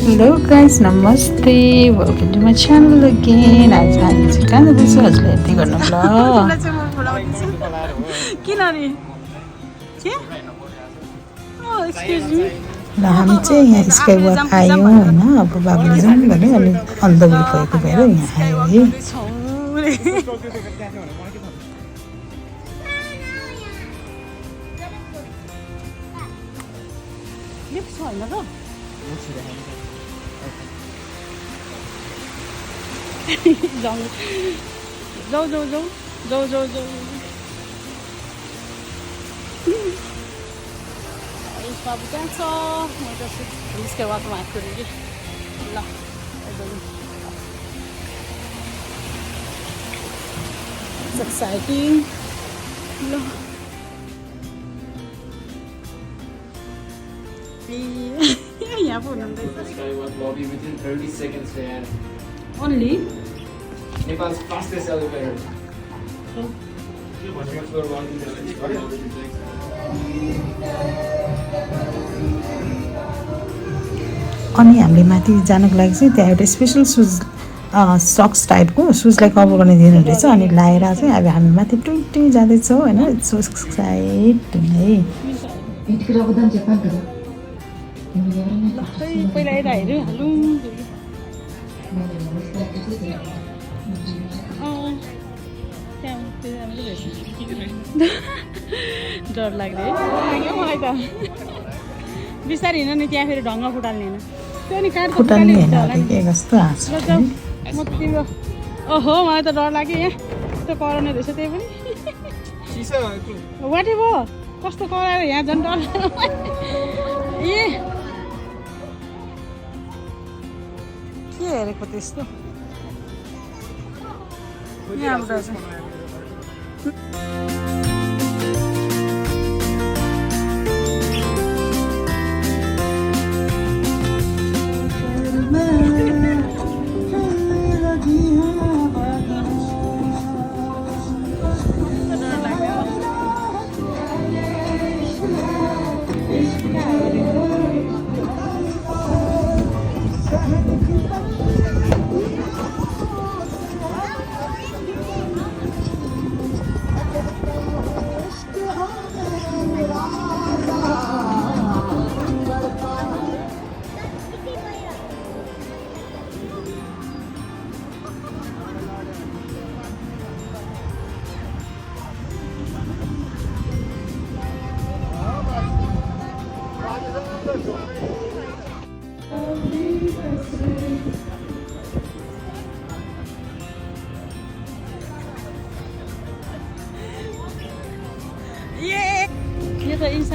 Hello guys नमस्ते welcome to my channel again आज हामी चाहिँ कहाँ जाँदैछु हजुरलाई यति गर्नु ल किन नि के एक्सक्युज मी ल हामी चाहिँ यहाँ स्काई वक आयौँ होइन अब बाबुले जाउँ भन्यो अनि अल्दबुल खुवाएको भएर यहाँ आयो है लिफ्ट छैन त जाउँ जाउँ जाउँ जाउँ जाउँ जाउँ जाउँ बाबु जान्छ म त स्काई वकमा आएको कि ल It's exciting. ल यहाँ पो Lobby within 30 seconds there. Only? Nepal's fastest elevator. अनि हामीले माथि जानको लागि चाहिँ त्यहाँ एउटा स्पेसल सुज सक्स टाइपको सुजलाई कभर गर्ने दिनु रहेछ अनि लाएर चाहिँ अब हामी माथि टुइ जाँदैछौँ होइन इट्स सो एक्साइटिङ है पहिला यता हेऱ्यो हालौँ डर लाग्दै मलाई त बिस्तारै हिँड्नु नि त्यहाँ फेरि ढङ्ग फुटाल्ने होइन त्यो नि काठ फुटाल्ने होइन के कस्तो हाँस म तिम्रो ओहो मलाई त डर लाग्यो यहाँ कस्तो कराउने रहेछ त्यही पनि वाटे भयो कस्तो कराएर यहाँ झन् डर ए के हेरेको त्यस्तो यहाँबाट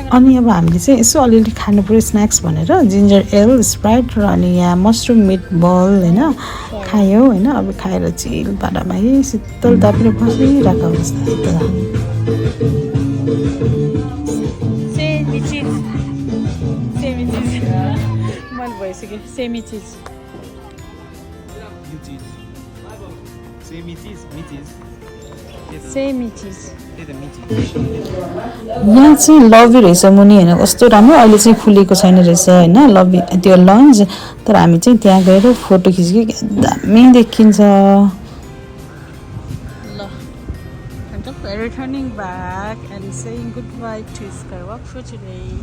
अनि अब हामीले चाहिँ यसो अलिअलि खानु पऱ्यो स्न्याक्स भनेर जिन्जर एल स्प्राइट र अनि यहाँ मसरुम मिट बल होइन खायौँ होइन अब खाएर चिल पारामा है शीतल तापेर बसिरहेको अवस्था मन भइसक्यो सेमी चिज सेमी चिज यहाँ चाहिँ लबी रहेछ मुनि होइन कस्तो राम्रो अहिले चाहिँ खुलेको छैन रहेछ होइन लबी त्यो लन्च तर हामी चाहिँ त्यहाँ गएर फोटो खिच्यो दामी देखिन्छ ल returning back and saying goodbye to Skywalk for today.